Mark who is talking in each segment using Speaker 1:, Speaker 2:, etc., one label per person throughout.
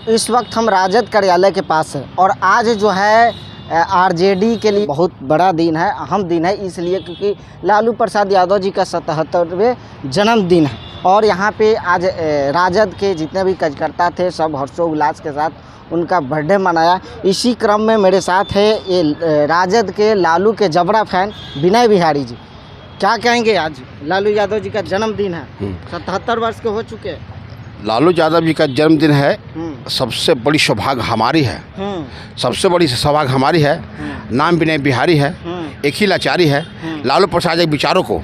Speaker 1: इस वक्त हम राजद कार्यालय के पास है और आज जो है आरजेडी के लिए बहुत बड़ा दिन है, अहम दिन है, इसलिए क्योंकि लालू प्रसाद यादव जी का 77वें जन्मदिन है और यहाँ पे आज राजद के जितने भी कार्यकर्ता थे सब हर्षोल्लास के साथ उनका बर्थडे मनाया। इसी क्रम में मेरे साथ है ये राजद के लालू के जबरा फैन विनय बिहारी जी। क्या कहेंगे? आज लालू यादव जी का जन्मदिन है, 77 वर्ष के हो चुके हैं।
Speaker 2: लालू यादव जी का जन्मदिन है, सबसे बड़ी सौभाग्य हमारी है, सबसे बड़ी सौभाग्य हमारी है। नाम विनय बिहारी है, एक ही लाचारी है। लालू प्रसाद के विचारों को,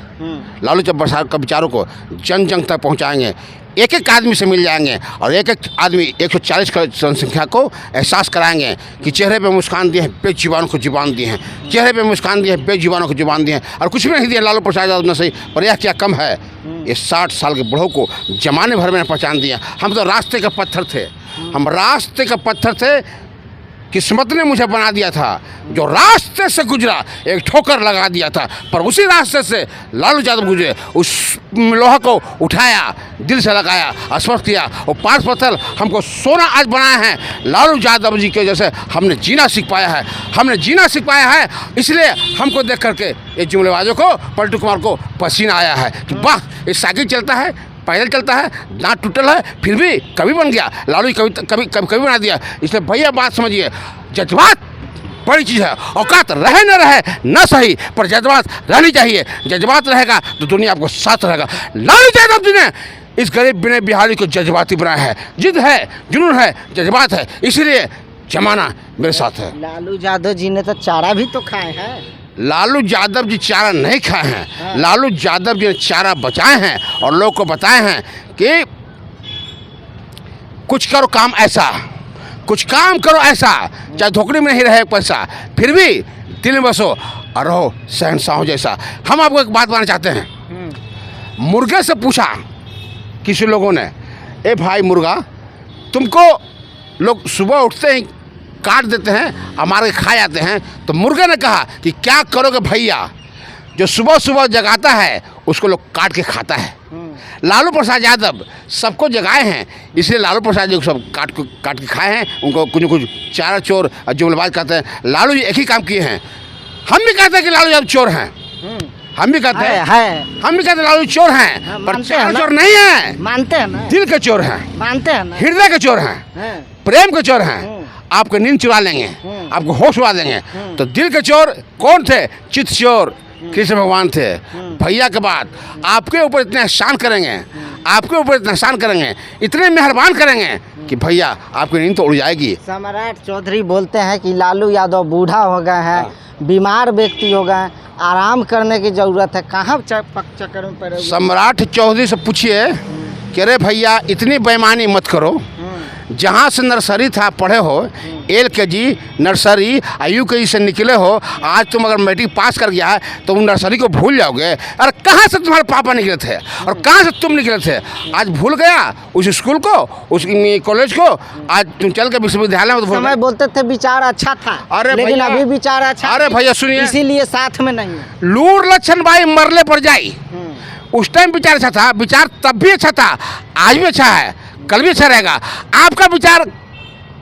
Speaker 2: लालू प्रसाद के विचारों को जन जन तक पहुंचाएंगे। एक एक आदमी से मिल जाएंगे और एक एक आदमी 140 करोड़ जनसंख्या को एहसास कराएंगे कि चेहरे पे मुस्कान दिए हैं, बेजुबानों को जुबान दिए हैं। चेहरे पे मुस्कान दिए हैं, बेजुबानों को जुबान दिए हैं और कुछ भी नहीं दिया लालू प्रसाद यादव ने। सही पर यह क्या कम है? ये 60 साल के बूढ़ों को जमाने भर में पहचान दिया। हम तो रास्ते का पत्थर थे, हम रास्ते का पत्थर थे। किस्मत ने मुझे बना दिया था, जो रास्ते से गुजरा एक ठोकर लगा दिया था, पर उसी रास्ते से लालू यादव गुजरे। उस लोहा को उठाया, दिल से लगाया, स्पर्श किया। वो 5 पत्थर हमको सोना आज बनाया है। लालू यादव जी के जैसे हमने जीना सीख पाया है, हमने जीना सीख पाया है। इसलिए हमको देख करके ये जुमलेबाजों को, पलटू कुमार को पसीना आया है कि वाह, ये साइकिल चलता है, पैदल चलता है, दांत टूटल है, फिर भी कभी बन गया। लालू कभी बना दिया। इसलिए भैया बात समझिए, जज्बात बड़ी चीज़ है। औकात रहे न सही, पर जज्बात रहनी चाहिए। जज्बात रहेगा तो दुनिया आपको साथ रहेगा। लालू यादव जी ने इस गरीब विनय बिहारी को जज्बाती बनाया है। जिद है, जुनून है, जज्बात है, इसीलिए जमाना मेरे साथ है।
Speaker 1: लालू यादव जी ने तो चारा भी तो खाए हैं।
Speaker 2: लालू यादव जी चारा नहीं खाए हैं, लालू यादव जी ने चारा बचाए हैं और लोग को बताए हैं कि कुछ करो काम ऐसा, कुछ काम करो ऐसा, चाहे धोखड़ी में नहीं रहे पैसा, फिर भी दिल में बसो और रहो शहंशाहों जैसा। हम आपको एक बात बताना चाहते हैं। मुर्गे से पूछा किसी लोगों ने, ए भाई मुर्गा, तुमको लोग सुबह उठते ही काट देते हैं, हमारे खा जाते हैं, तो मुर्गे ने कहा कि क्या करोगे भैया, जो सुबह सुबह जगाता है उसको लोग काट के खाता है। लालू प्रसाद यादव सबको जगाए हैं, इसलिए लालू प्रसाद जी सब काट के खाए हैं। उनको कुछ चारा चोर और जुमलेबाज कहते हैं। लालू जी एक ही काम किए हैं। हम भी कहते हैं कि लालू यादव चोर हैं, हम भी कहते हैं, हम भी कहते हैं लालू चोर हैं, पर चारा चोर नहीं है,
Speaker 1: मानते हैं ना,
Speaker 2: दिल के चोर हैं,
Speaker 1: मानते हैं ना,
Speaker 2: हृदय के चोर हैं, प्रेम के चोर हैं। आपको नींद चुरा लेंगे, आपको होश उड़ा देंगे। तो दिल के चोर कौन थे? चित चोर कृष्ण भगवान थे। भैया के बाद आपके ऊपर इतने एहसान करेंगे, आपके ऊपर इतना एहसान करेंगे, इतने मेहरबान करेंगे कि भैया आपकी नींद तो उड़ जाएगी।
Speaker 1: सम्राट चौधरी बोलते हैं कि लालू यादव बूढ़ा हो गए हैं, बीमार व्यक्ति हो गए, आराम करने की ज़रूरत है। कहाँ चक्कर में पड़े?
Speaker 2: सम्राट चौधरी से पूछिए कि अरे भैया इतनी बेईमानी मत करो। जहाँ से नर्सरी था पढ़े हो, LKG नर्सरी UKG से निकले हो, आज तुम अगर मैट्रिक पास कर गया है तो उन नर्सरी को भूल जाओगे। अरे कहाँ से तुम्हारे पापा निकले थे और कहाँ से तुम निकले थे? आज भूल गया उस स्कूल को, उस कॉलेज को। आज तुम चल के विश्वविद्यालय में तो
Speaker 1: समय बोलते थे विचार अच्छा था,
Speaker 2: अरे
Speaker 1: लेकिन अभी विचार अच्छा।
Speaker 2: अरे भैया सुनिए,
Speaker 1: इसीलिए साथ में नहीं।
Speaker 2: लूर लक्षण भाई मरले पर जाई। उस टाइम विचार अच्छा था, विचार तब भी अच्छा था, आज भी अच्छा है, कल भी अच्छा रहेगा। आपका विचार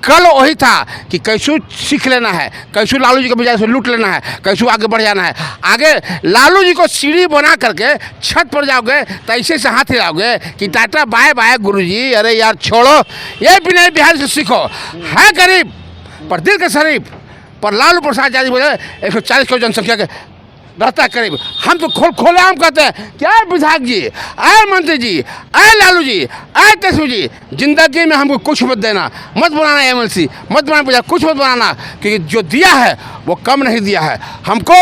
Speaker 2: कल वही था कि कैसे सीख लेना है, कैसे लालू जी के विचार से लूट लेना है, कैसे आगे बढ़ जाना है। आगे लालू जी को सीढ़ी बना करके छत पर जाओगे तो ऐसे से हाथ हिलाओगे कि टाटा बाय बाय गुरुजी, अरे यार छोड़ो, ये विनय बिहारी से सीखो। है गरीब पर दिल के शरीफ, पर लालू प्रसाद यादव बोले 140 करोड़ जनसंख्या के रहता है करीब। हम तो खोले आम कहते हैं, क्या विधायक जी, आए मंत्री जी, आए लालू जी, आए तेजस्वी जी, जिंदगी में हमको कुछ मत देना, मत बनाना MLC, मत बनाना, कुछ मत बनाना, क्योंकि जो दिया है वो कम नहीं दिया है। हमको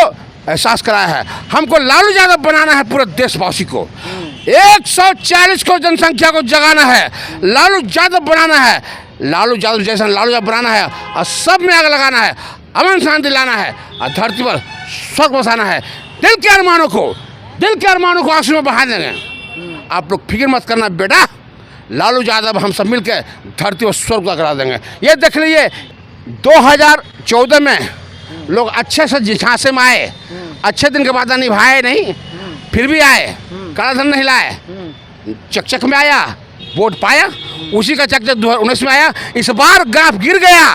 Speaker 2: एहसास कराया है, हमको लालू यादव बनाना है पूरे देशवासी को। 140 करोड़ जनसंख्या को जगाना है, लालू यादव बनाना है, लालू यादव जैसा लालू यादव बनाना है और सब में आग लगाना है, अमन शांति लाना है और धरती पर स्वर्ग बसाना है। दिल के अरमानों को आंसू में बहा देंगे। आप लोग फिक्र मत करना बेटा, लालू यादव हम सब मिलकर धरती और स्वर्ग का करा देंगे। ये देख लीजिए 2014 में लोग अच्छे से झांसे में आए, अच्छे दिन के बाद निभाए नहीं, फिर भी आए, काला धन नहीं लाए, चकचक में आया, वोट पाया, उसी का चकचक 2019 में आया। इस बार ग्राफ गिर गया,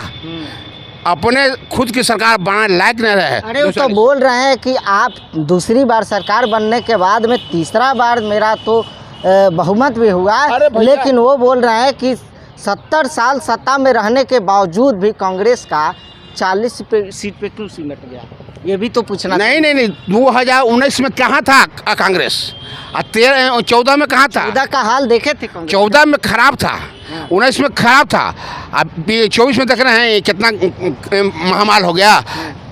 Speaker 2: अपने खुद की सरकार बनाने लायक नहीं रहे।
Speaker 1: अरे वो तो बोल रहे हैं कि आप दूसरी बार सरकार बनने के बाद में तीसरा बार मेरा तो बहुमत भी हुआ, लेकिन वो बोल रहे हैं कि 70 साल सत्ता में रहने के बावजूद भी कांग्रेस का 40 सीट पे क्यों सिमट गया, ये भी तो पूछना।
Speaker 2: नहीं 2019 में कहाँ था कांग्रेस, 14 में कहाँ था?
Speaker 1: 14 का हाल देखे थे,
Speaker 2: 14 में खराब था, 19 में खराब था, अब 24 में देख रहे हैं कितना महामाल हो गया।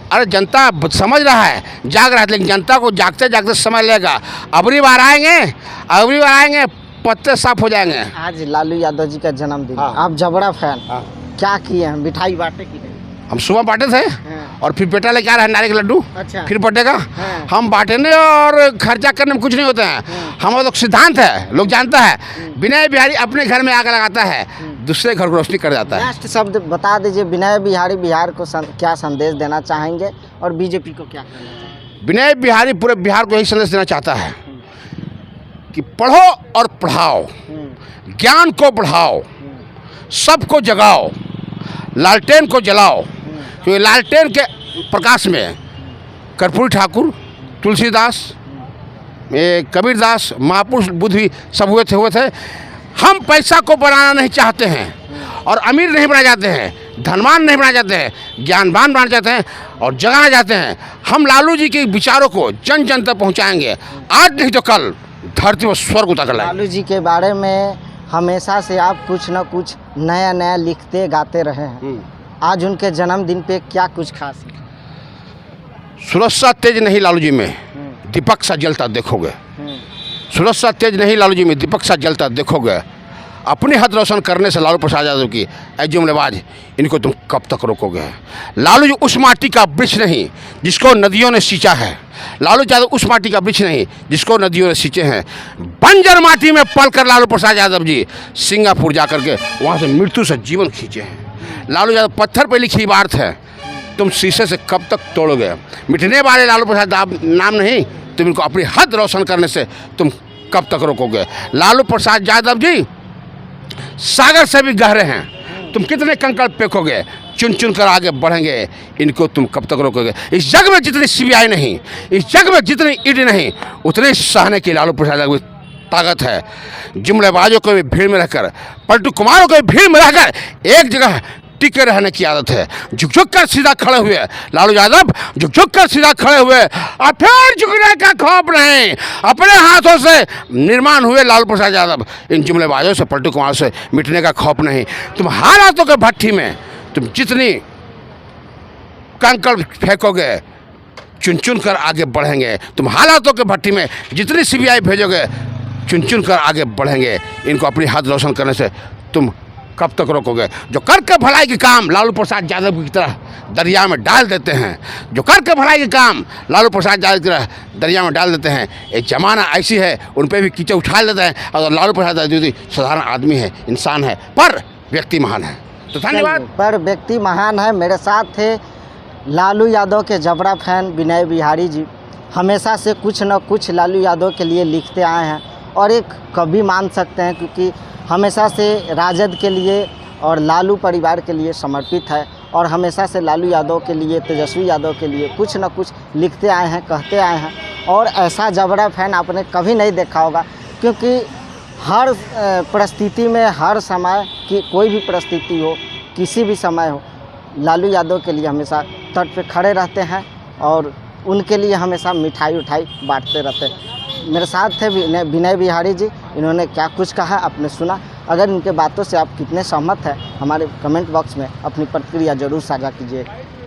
Speaker 2: अरे जनता समझ रहा है, जाग रहा है, लेकिन जनता को जागते जागते समझ लेगा। अबरी बार आएंगे, पत्ते साफ हो जाएंगे।
Speaker 1: आज लालू यादव जी का जन्मदिन, आप जबड़ा फैन, क्या किए हैं, मिठाई बांटे की नहीं?
Speaker 2: हम सुबह बांटे थे और फिर बेटा लेके आ रहा है नारियल के लड्डू,
Speaker 1: अच्छा।
Speaker 2: फिर बटेगा। हम बांटेंगे और खर्चा करने में कुछ नहीं होता है। हमारा तो सिद्धांत है, लोग जानता है, विनय बिहारी अपने घर में आग लगाता है, दूसरे घर को रोशनी कर जाता है।
Speaker 1: लास्ट शब्द बता दीजिए, विनय बिहारी बिहार को क्या संदेश देना चाहेंगे और बीजेपी को क्या कहना चाहेंगे?
Speaker 2: विनय बिहारी पूरे बिहार को यही संदेश देना चाहता है कि पढ़ो और पढ़ाओ, ज्ञान को बढ़ाओ, सबको जगाओ, लालटेन को जलाओ, क्योंकि लालटेन के प्रकाश में कर्पूरी ठाकुर, तुलसीदास, कबीरदास, महापुरुष बुद्ध भी सब हुए थे। हम पैसा को बनाना नहीं चाहते हैं और अमीर नहीं बनाना चाहते हैं, धनवान नहीं बनाना चाहते हैं, ज्ञानवान बनाना चाहते हैं और जगाना चाहते हैं। हम लालू जी के विचारों को जन जन तक पहुँचाएंगे, आज नहीं तो कल धरती पर स्वर्ग उतर लाएंगे।
Speaker 1: लालू जी के बारे में हमेशा से आप कुछ न कुछ नया नया लिखते गाते रहे हैं, आज उनके जन्मदिन पे क्या कुछ खास है?
Speaker 2: सुरक्षा तेज नहीं लालू जी में, दीपक सा जलता देखोगे। सुरक्षा तेज नहीं लालू जी में, दीपक सा जलता देखोगे। अपनी हद रोशन करने से लालू प्रसाद यादव की ऐ जुमलेबाज, इनको तुम कब तक रोकोगे? लालू जी उस माटी का वृक्ष नहीं जिसको नदियों ने सींचा है, लालू यादव उस माटी का वृक्ष नहीं जिसको नदियों ने सींचे हैं। बंजर माटी में पलकर लालू प्रसाद यादव जी सिंगापुर जाकर के वहाँ से मृत्यु से जीवन खींचे हैं। लालू यादव पत्थर पर लिखी बात है, तुम शीशे से कब तक तोड़ोगे? मिटने वाले लालू प्रसाद नाम नहीं, तुम इनको अपनी हद रोशन करने से तुम कब तक रोकोगे? लालू प्रसाद यादव जी सागर से भी गहरे हैं, तुम कितने कंकड़ फेंकोगे, चुन चुन कर आगे बढ़ेंगे, इनको तुम कब तक रोकोगे? इस जग में जितनी सीबीआई नहीं, इस जग में जितनी ईडी नहीं, उतने सहने की लालू प्रसाद यादव की ताकत है। जुमलेबाजों को भी भीड़ में रहकर, पलटू कुमारों को भी भीड़ में रहकर एक जगह टिके रहने की आदत है। झुक झुक कर सीधा खड़े हुए लालू यादव, झुक झुक कर सीधा खड़े हुए और फिर झुकने का खौफ नहीं, अपने हाथों से निर्माण हुए लालू प्रसाद यादव। इन जुमलेबाजों से, पलटू कुमार से मिटने का खौफ नहीं। तुम हालातों के भट्ठी में तुम जितनी कंकड़ फेंकोगे, चुन चुन कर आगे बढ़ेंगे। तुम हालातों के भट्टी में जितनी सीबीआई भेजोगे, चुन चुन कर आगे बढ़ेंगे। इनको अपनी हद रोशन करने से तुम कब तक रोकोगे? जो करके भलाई के काम लालू प्रसाद यादव की तरह दरिया में डाल देते हैं, जो करके भलाई के काम लालू प्रसाद यादव की तरह दरिया में डाल देते हैं, एक ज़माना ऐसी है उन पर भी कीचड़ उठा लेते हैं। और लालू प्रसाद यादव साधारण आदमी है, इंसान है, पर व्यक्ति महान है। तो धन्यवाद।
Speaker 1: पर व्यक्ति महान है। मेरे साथ थे लालू यादव के जबरा फैन विनय बिहारी जी, हमेशा से कुछ न कुछ लालू यादव के लिए लिखते आए हैं और एक कवि मान सकते हैं, क्योंकि हमेशा से राजद के लिए और लालू परिवार के लिए समर्पित है और हमेशा से लालू यादव के लिए, तेजस्वी यादव के लिए कुछ न कुछ लिखते आए हैं, कहते आए हैं। और ऐसा जबरा फैन आपने कभी नहीं देखा होगा, क्योंकि हर परिस्थिति में, हर समय की कोई भी परिस्थिति हो, किसी भी समय हो, लालू यादव के लिए हमेशा तट पे खड़े रहते हैं और उनके लिए हमेशा मिठाई उठाई बांटते रहते हैं। मेरे साथ थे विनय बिहारी जी, इन्होंने क्या कुछ कहा आपने सुना। अगर इनके बातों से आप कितने सहमत हैं, हमारे कमेंट बॉक्स में अपनी प्रतिक्रिया ज़रूर साझा कीजिए।